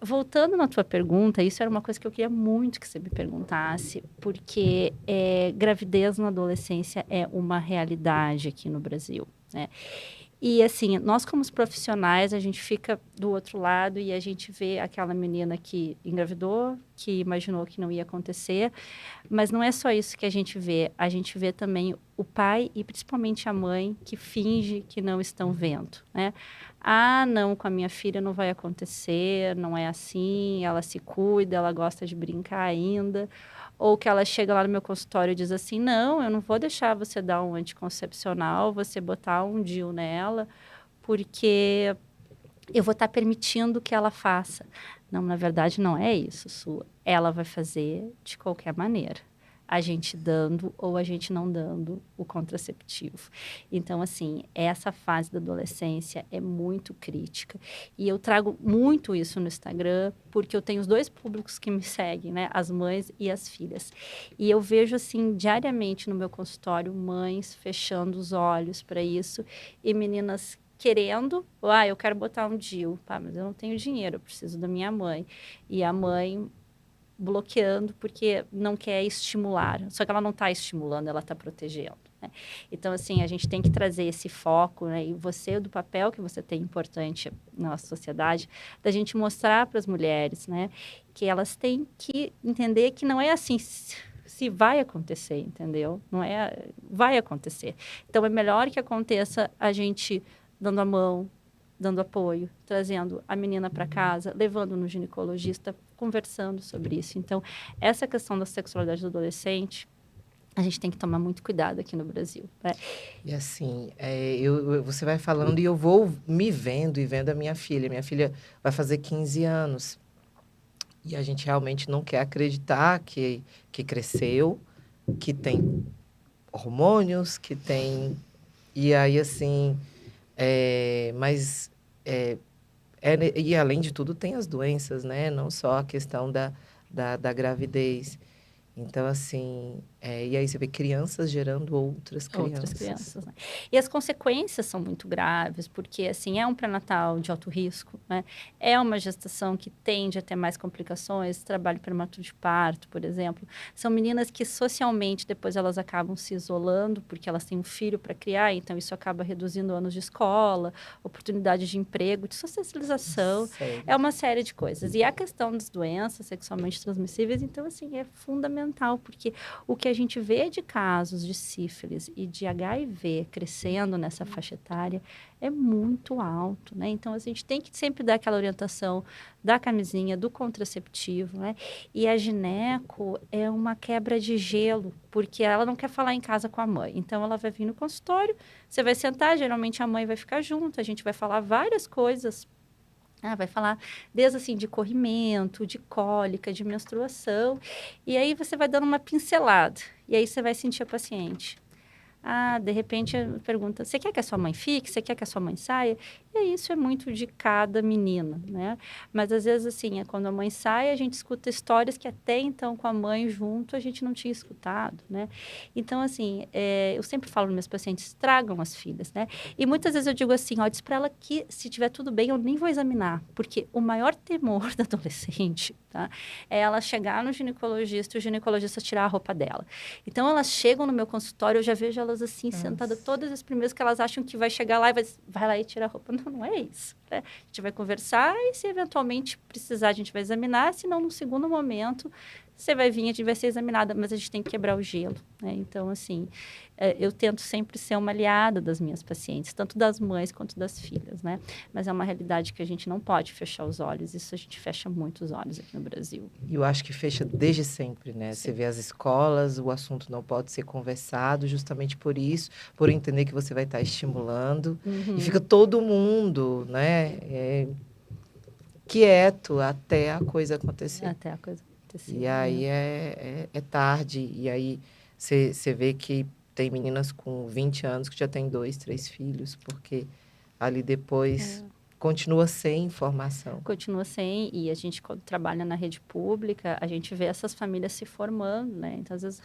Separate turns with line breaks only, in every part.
Voltando na tua pergunta, isso era uma coisa que eu queria muito que você me perguntasse, porque gravidez na adolescência é uma realidade aqui no Brasil, né? E assim, nós como os profissionais, a gente fica do outro lado e a gente vê aquela menina que engravidou, que imaginou que não ia acontecer, mas não é só isso que a gente vê também o pai e principalmente a mãe que finge que não estão vendo, né? Ah, não, com a minha filha não vai acontecer, não é assim, ela se cuida, ela gosta de brincar ainda. Ou que ela chega lá no meu consultório e diz assim, não, eu não vou deixar você dar um anticoncepcional, você botar um DIU nela, porque eu vou estar permitindo que ela faça. Não, na verdade, não é isso, Su. Ela vai fazer de qualquer maneira. A gente dando ou a gente não dando o contraceptivo. Então, assim, essa fase da adolescência é muito crítica. E eu trago muito isso no Instagram, porque eu tenho os dois públicos que me seguem, né? As mães e as filhas. E eu vejo, assim, diariamente no meu consultório, mães fechando os olhos para isso e meninas querendo, eu quero botar um DIU, mas eu não tenho dinheiro, eu preciso da minha mãe. E a mãe bloqueando porque não quer estimular, só que ela não está estimulando, ela está protegendo, né? Então, assim, a gente tem que trazer esse foco, né? E você, do papel que você tem importante na nossa sociedade, da gente mostrar para as mulheres, né? Que elas têm que entender que não é assim... Se vai acontecer, entendeu? Não é... Vai acontecer. Então, é melhor que aconteça a gente dando a mão, dando apoio, trazendo a menina para casa, levando no ginecologista, conversando sobre isso. Então, essa questão da sexualidade do adolescente, a gente tem que tomar muito cuidado aqui no Brasil, né?
E assim, você vai falando e eu vou me vendo e vendo a minha filha. Minha filha vai fazer 15 anos. E a gente realmente não quer acreditar que cresceu, que tem hormônios, que tem... E aí, assim, mas... e além de tudo, tem as doenças, né? Não só a questão da gravidez. Então, assim, e aí você vê crianças gerando outras
Outras
crianças.
crianças, né? E as consequências são muito graves, porque, assim, é um pré-natal de alto risco, né? É uma gestação que tende a ter mais complicações, trabalho prematuro de parto, por exemplo. São meninas que, socialmente, depois elas acabam se isolando, porque elas têm um filho para criar, então isso acaba reduzindo anos de escola, oportunidade de emprego, de socialização.
Sério.
É uma série de coisas. E a questão das doenças sexualmente transmissíveis, então, assim, é fundamental, porque o que a gente vê de casos de sífilis e de HIV crescendo nessa faixa etária é muito alto, né? Então, a gente tem que sempre dar aquela orientação da camisinha, do contraceptivo, né? E a gineco é uma quebra de gelo, porque ela não quer falar em casa com a mãe. Então, ela vai vir no consultório, você vai sentar, geralmente a mãe vai ficar junto, a gente vai falar várias coisas. Vai falar desde assim de corrimento, de cólica, de menstruação. E aí você vai dando uma pincelada. E aí você vai sentir a paciente. De repente, pergunta, você quer que a sua mãe fique? Você quer que a sua mãe saia? E isso é muito de cada menina, né? Mas, às vezes, assim, quando a mãe sai, a gente escuta histórias que até então, com a mãe junto, a gente não tinha escutado, né? Então, assim, eu sempre falo para meus pacientes, tragam as filhas, né? E muitas vezes eu digo assim, diz para ela que, se tiver tudo bem, eu nem vou examinar. Porque o maior temor da adolescente, tá? É ela chegar no ginecologista e o ginecologista tirar a roupa dela. Então, elas chegam no meu consultório, eu já vejo elas assim, sentadas, todas as primeiras que elas acham que vai chegar lá e vai lá e tira a roupa. Não, não é isso, né? A gente vai conversar e, se eventualmente precisar, a gente vai examinar. Se não, no segundo momento, você vai vir, a gente vai ser examinada, mas a gente tem que quebrar o gelo, né? Então, assim, eu tento sempre ser uma aliada das minhas pacientes, tanto das mães quanto das filhas, né? Mas é uma realidade que a gente não pode fechar os olhos. Isso a gente fecha muito os olhos aqui no Brasil.
E eu acho que fecha desde sempre, né?
Sim.
Você vê as escolas, o assunto não pode ser conversado justamente por isso, por entender que você vai estar estimulando. E fica todo mundo, né? Quieto até a coisa acontecer.
Até a coisa acontecer.
E aí é tarde. E aí você vê que tem meninas com 20 anos que já têm 2, 3 filhos, porque ali depois continua sem informação.
Continua sem, e a gente, quando trabalha na rede pública, a gente vê essas famílias se formando, né? Então, às vezes,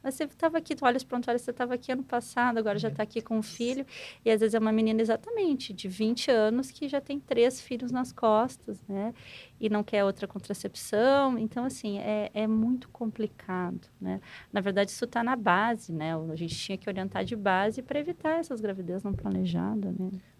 Mas você estava aqui, olhos prontuários, você estava aqui ano passado, agora já está aqui com um filho. E às vezes é uma menina exatamente de 20 anos que já tem 3 filhos nas costas, né? E não quer outra contracepção. Então, assim, é muito complicado, né? Na verdade, isso está na base, né? A gente tinha que orientar de base para evitar essas gravidez não planejadas, né?